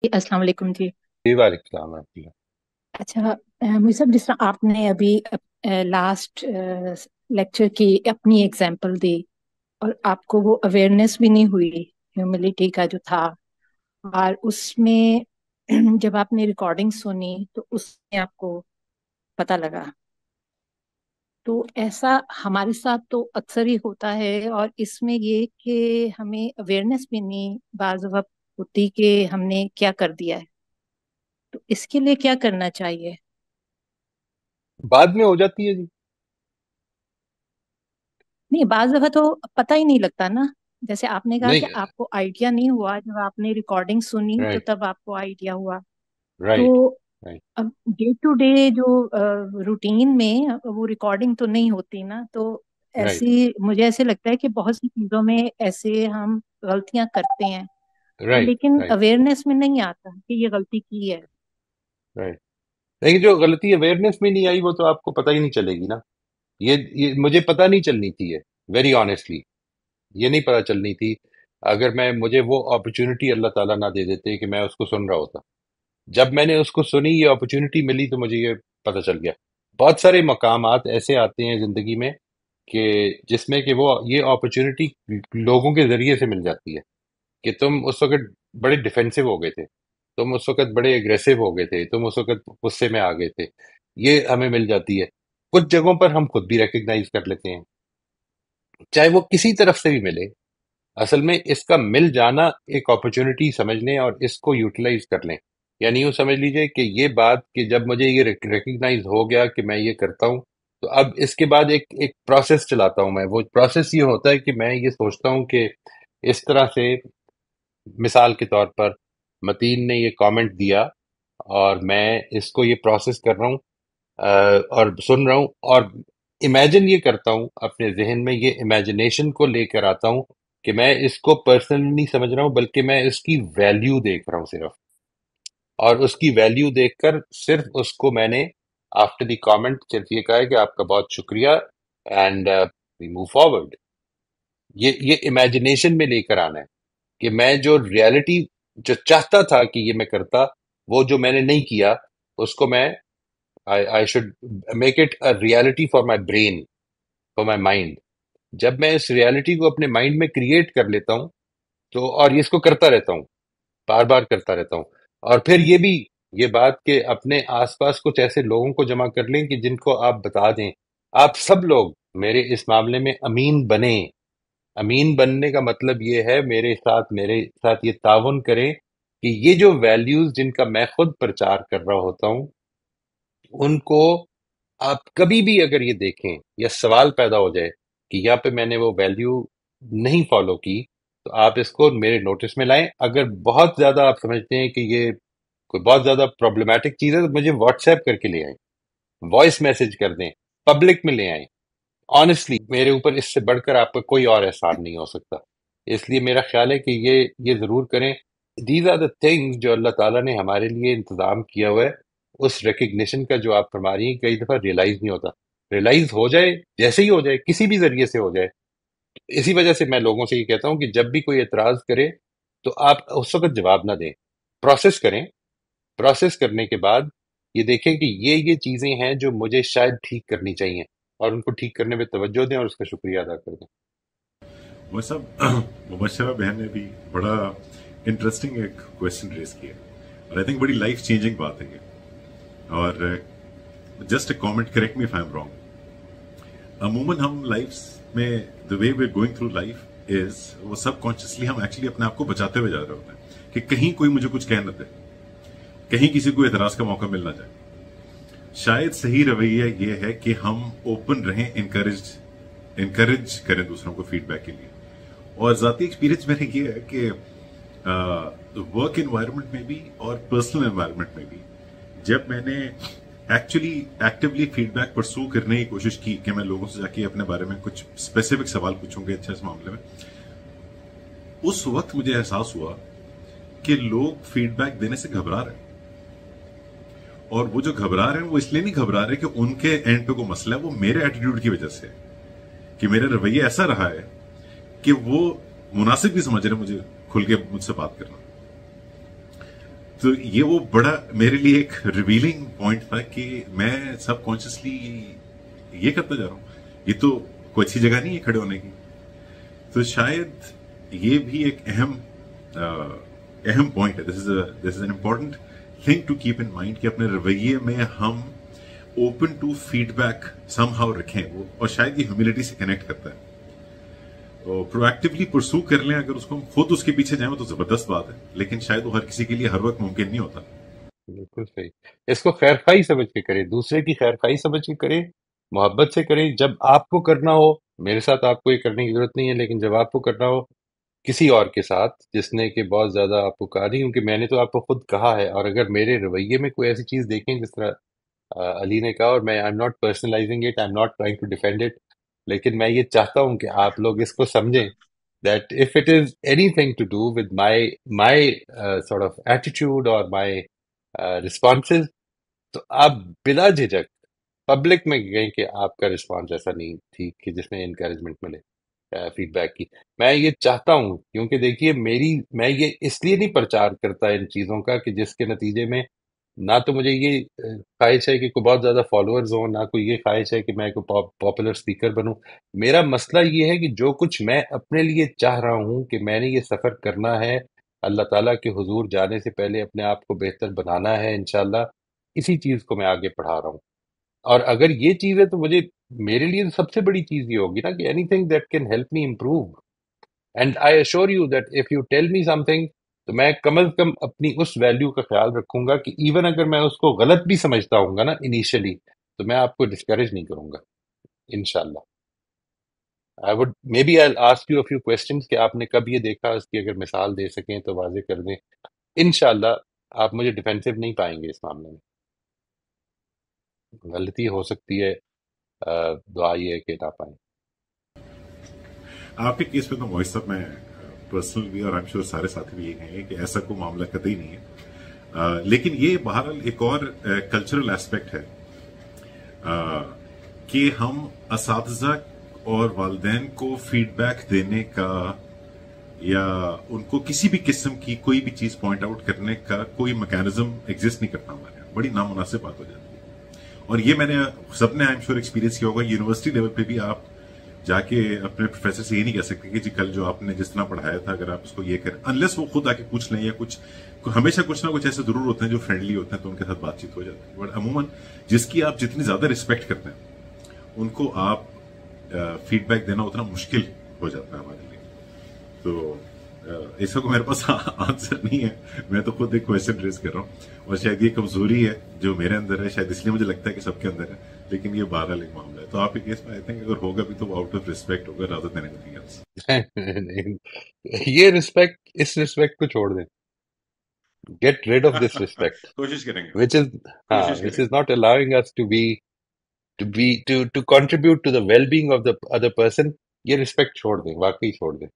السلام علیکم جی۔ جی وعلیکم السلام ورحمۃ اللہ۔ اچھا، مجھے صاحب جس طرح آپ نے ابھی لاسٹ لیکچر کی اپنی اگزامپل دی اور آپ کو وہ اویئرنیس بھی نہیں ہوئی ہیوملٹی کا جو تھا، اور اس میں جب آپ نے ریکارڈنگ سنی تو اس میں آپ کو پتہ لگا، تو ایسا ہمارے ساتھ تو اکثر ہی ہوتا ہے، اور اس میں یہ کہ ہمیں اویئرنیس بھی نہیں بعض وقت ہوتی کہ ہم نے کیا کر دیا ہے، تو اس کے لیے کیا کرنا چاہیے؟ بعد میں ہو جاتی ہے جی۔ نہیں، بعض دفعہ تو پتہ ہی نہیں لگتا نا، جیسے آپ نے کہا کہ نہیں، آپ کو آئیڈیا نہیں ہوا، جب آپ نے ریکارڈنگ سنی تو رائٹ تب آپ کو آئیڈیا ہوا۔ تو رائٹ رائٹ اب ڈے ٹو ڈے جو روٹین میں وہ ریکارڈنگ تو نہیں ہوتی نا، تو رائٹ ایسی مجھے ایسے لگتا ہے کہ بہت سی چیزوں میں ایسے ہم غلطیاں کرتے ہیں، رائٹ لیکن رائٹ اویئرنیس میں نہیں آتا کہ یہ غلطی کی ہے۔ رائٹ لیکن جو غلطی اویئرنیس میں نہیں آئی وہ تو آپ کو پتہ ہی نہیں چلے گی نا۔ یہ مجھے پتہ نہیں چلنی تھی، یہ ویری آنیسٹلی یہ نہیں پتہ چلنی تھی اگر مجھے وہ اپرچونٹی اللہ تعالیٰ نہ دے دیتے کہ میں اس کو سن رہا ہوتا۔ جب میں نے اس کو سنی، یہ اپرچونٹی ملی، تو مجھے یہ پتہ چل گیا۔ بہت سارے مقامات ایسے آتے ہیں زندگی میں کہ جس میں کہ وہ یہ اپرچونٹی لوگوں کے ذریعے سے مل جاتی ہے کہ تم اس وقت بڑے ڈیفینسو ہو گئے تھے، تم اس وقت بڑے اگریسو ہو گئے تھے، تم اس وقت غصے میں آ گئے تھے، یہ ہمیں مل جاتی ہے۔ کچھ جگہوں پر ہم خود بھی ریکگنائز کر لیتے ہیں، چاہے وہ کسی طرف سے بھی ملے۔ اصل میں اس کا مل جانا ایک اپرچونٹی سمجھ لیں اور اس کو یوٹیلائز کر لیں۔ یعنی یوں سمجھ لیجئے کہ یہ بات کہ جب مجھے یہ ریکگنائز ہو گیا کہ میں یہ کرتا ہوں، تو اب اس کے بعد ایک پروسیس چلاتا ہوں میں۔ وہ پروسیس یہ ہوتا ہے کہ میں یہ سوچتا ہوں کہ اس طرح سے، مثال کے طور پر متین نے یہ کامنٹ دیا اور میں اس کو یہ پروسیس کر رہا ہوں، اور سن رہا ہوں، اور امیجن یہ کرتا ہوں اپنے ذہن میں، یہ امیجنیشن کو لے کر آتا ہوں کہ میں اس کو پرسنلی نہیں سمجھ رہا ہوں بلکہ میں اس کی ویلیو دیکھ رہا ہوں صرف، اور اس کی ویلیو دیکھ کر صرف اس کو میں نے آفٹر دی کامنٹ صرف یہ کہا ہے کہ آپ کا بہت شکریہ، اینڈ وی موو فارورڈ۔ یہ امیجنیشن میں لے کر آنا ہے کہ میں جو ریالٹی جو چاہتا تھا کہ یہ میں کرتا، وہ جو میں نے نہیں کیا، اس کو میں I should make it a reality for my brain, for my mind۔ جب میں اس ریالٹی کو اپنے مائنڈ میں کریٹ کر لیتا ہوں، تو اور اس کو کرتا رہتا ہوں، بار بار کرتا رہتا ہوں، اور پھر یہ بھی یہ بات کہ اپنے آس پاس کچھ ایسے لوگوں کو جمع کر لیں کہ جن کو آپ بتا دیں، آپ سب لوگ میرے اس معاملے میں امین بنیں۔ امین بننے کا مطلب یہ ہے میرے ساتھ یہ تعاون کریں کہ یہ جو ویلیوز جن کا میں خود پرچار کر رہا ہوتا ہوں، ان کو آپ کبھی بھی اگر یہ دیکھیں یا سوال پیدا ہو جائے کہ یہاں پہ میں نے وہ ویلیو نہیں فالو کی، تو آپ اس کو میرے نوٹس میں لائیں۔ اگر بہت زیادہ آپ سمجھتے ہیں کہ یہ کوئی بہت زیادہ پرابلمٹک چیز ہے، تو مجھے واٹس ایپ کر کے لے آئیں، وائس میسج کر دیں، پبلک میں لے آئیں۔ آنےسٹلی میرے اوپر اس سے بڑھ کر آپ کا کوئی اور احسان نہیں ہو سکتا۔ اس لیے میرا خیال ہے کہ یہ ضرور کریں۔ دیز آر دا تھنگز جو اللہ تعالیٰ نے ہمارے لیے انتظام کیا ہوا ہے۔ اس ریکگنیشن کا جو آپ فرما رہی ہیں، کئی دفعہ ریئلائز نہیں ہوتا، ریئلائز ہو جائے، جیسے ہی ہو جائے، کسی بھی ذریعے سے ہو جائے۔ اسی وجہ سے میں لوگوں سے یہ کہتا ہوں کہ جب بھی کوئی اعتراض کرے تو آپ اس وقت جواب نہ دیں، پروسیس کریں۔ پروسیس کرنے کے بعد یہ دیکھیں کہ یہ چیزیں ہیں جو مجھے شاید ٹھیک کرنی چاہیے، اور ان کو ٹھیک کرنے میں توجہ دیں اور اس کا شکریہ ادا کر دیں۔ وہ سب مبشرہ بہن نے بھی بڑا انٹرسٹنگ ایک کوشچن ریز کیا، اور آئی تھنک بڑی لائف چینجنگ بات ہے یہ۔ اور just a comment, correct me if I am wrong, عموماً ہم لائف میں the way we going through life is, وہ سب کانشیسلی ہم ایکچولی اپنے آپ کو بچاتے ہوئے جا رہے ہوتے ہیں کہ کہیں کوئی مجھے کچھ کہہ نہ دے، کہیں کسی کو اعتراض کا موقع مل نہ جائے۔ شاید صحیح رویہ یہ ہے کہ ہم اوپن رہیں، انکریج کریں دوسروں کو فیڈ بیک کے لیے۔ اور ذاتی ایکسپیرینس میرا یہ ہے کہ ورک انوائرمنٹ میں بھی اور پرسنل انوائرمنٹ میں بھی جب میں نے ایکٹیولی فیڈ بیک پرسو کرنے کی کوشش کی کہ میں لوگوں سے جا کے اپنے بارے میں کچھ اسپیسیفک سوال پوچھوں گے اچھا اس معاملے میں، اس وقت مجھے احساس ہوا کہ لوگ فیڈ بیک دینے سے گھبرا رہے ہیں، اور وہ جو گھبرا رہے ہیں وہ اس لیے نہیں گھبرا رہے کہ ان کے اینڈ پہ کوئی مسئلہ ہے، وہ میرے ایٹیٹیوڈ کی وجہ سے ہے کہ میرا رویہ ایسا رہا ہے کہ وہ مناسب بھی سمجھ رہے مجھے کھل کے مجھ سے بات کرنا۔ تو یہ وہ بڑا میرے لیے ایک ریویلنگ پوائنٹ تھا کہ میں سب کانشیسلی یہ کرتا جا رہا ہوں، یہ تو کوئی اچھی جگہ نہیں ہے کھڑے ہونے کی. تو شاید یہ بھی ایک اہم پوائنٹ ہے. This is an important thing to keep in mind کہ اپنے رویے میں ہم open to feedback somehow رکھیں وہ، اور شاید یہ ہیوملٹی سے کنیکٹ کرتا ہے. پرو ایکٹیولی پرسو کر لیں، اگر اس کو ہم خود اس کے پیچھے جائیں تو زبردست بات ہے، لیکن شاید وہ ہر کسی کے لیے ہر وقت ممکن نہیں ہوتا. بالکل صحیح. اس کو خیر خواہی سمجھ کے کرے، دوسرے کی خیر خواہی سمجھ کے کرے، محبت سے کرے. جب آپ کو کرنا ہو، میرے ساتھ آپ کو یہ کرنے کی ضرورت نہیں ہے، لیکن جب آپ کو کرنا ہو کسی اور کے ساتھ جس نے کہ بہت زیادہ آپ کو کہا نہیں، کیونکہ میں نے تو آپ کو خود کہا ہے، اور اگر میرے رویے میں کوئی ایسی چیز دیکھیں جس طرح علی نے کہا، اور میں I am not personalising it, I am not trying to defend it, لیکن میں یہ چاہتا ہوں کہ آپ لوگ اس کو سمجھیں that if it is anything to do with my sort of attitude or my responses، تو آپ بلا جھجک پبلک میں کہیں کہ آپ کا رسپانس ایسا نہیں تھی کہ جس میں انکریجمنٹ ملے فیڈ بیک کی. میں یہ چاہتا ہوں، کیونکہ دیکھیے میں یہ اس لیے نہیں پرچار کرتا ان چیزوں کا کہ جس کے نتیجے میں نہ تو مجھے یہ خواہش ہے کہ کوئی بہت زیادہ فالوورز ہوں، نہ کوئی یہ خواہش ہے کہ میں کوئی پاپولر اسپیکر بنوں. میرا مسئلہ یہ ہے کہ جو کچھ میں اپنے لیے چاہ رہا ہوں کہ میں نے یہ سفر کرنا ہے، اللہ تعالیٰ کے حضور جانے سے پہلے اپنے آپ کو بہتر بنانا ہے انشاءاللہ، اسی چیز کو میں آگے پڑھا رہا ہوں. اور اگر یہ چیز ہے تو میرے لیے سب سے بڑی چیز یہ ہوگی نا کہ anything that can help me improve. And I assure you that if you tell me something, تو میں کم از کم اپنی اس ویلیو کا خیال رکھوں گا کہ ایون اگر میں اس کو غلط بھی سمجھتا ہوں گا نا انیشلی، تو میں آپ کو ڈسکریج نہیں کروں گا انشاءاللہ. I would maybe I'll ask you a few questions کہ آپ نے کب یہ دیکھا، اس کی اگر مثال دے سکیں تو واضح کر دیں. انشاءاللہ آپ مجھے ڈیفینسو نہیں پائیں گے اس معاملے میں. غلطی ہو سکتی ہے، دعا یہ ہے کہ نہ پائیں. آپ کے کیس میں تو موئز صاحب میں پرسنل بھی اور I'm sure سارے ساتھی بھی یہ کہیں گے کہ ایسا کوئی معاملہ قطعی نہیں ہے. لیکن یہ بہرحال ایک اور کلچرل ایسپیکٹ ہے کہ ہم اساتذہ اور والدین کو فیڈ بیک دینے کا یا ان کو کسی بھی قسم کی کوئی بھی چیز پوائنٹ آؤٹ کرنے کا کوئی میکینزم ایگزسٹ نہیں کرتا ہمارے یہاں. بڑی نامناسب بات ہو جاتی ہے. اور یہ میں نے سب نے I'm sure ایکسپیرینس کیا ہوگا. یونیورسٹی لیول پہ بھی آپ جا کے اپنے پروفیسر سے یہ نہیں کہہ سکتے کہ جی کل جو آپ نے جس طرح پڑھایا تھا اگر آپ اس کو یہ کریں، انلیس وہ خود آ کے پوچھ لیں، یا کچھ ہمیشہ کچھ نہ کچھ ایسے ضرور ہوتے ہیں جو فرینڈلی ہوتے ہیں تو ان کے ساتھ بات چیت ہو جاتی ہے. بٹ عموماً جس کی آپ جتنی زیادہ رسپیکٹ کرتے ہیں ان کو آپ فیڈ بیک دینا اتنا مشکل ہو جاتا ہے ہمارے لیے. تو اس کو میرے پاس آنسر نہیں ہے، میں تو خود ایک کویشچن ریز کر رہا ہوں، اور شاید یہ کمزوری ہے جو میرے اندر ہے، شاید اس لیے مجھے لگتا ہے کہ سب کے اندر ہے، لیکن یہ بہرحال ایک معاملہ ہے. تو آپ کے کیس میں آئی تھنک اگر ہوگا بھی تو آؤٹ آف ریسپیکٹ ہوگا rather than anything else. یہ رسپیکٹ، اس رسپیکٹ کو چھوڑ دیں. Get rid of this respect کوشش کریں گے، which is not allowing us to contribute to the well being of the other person. یہ رسپیکٹ چھوڑ دیں، واقعی چھوڑ دیں.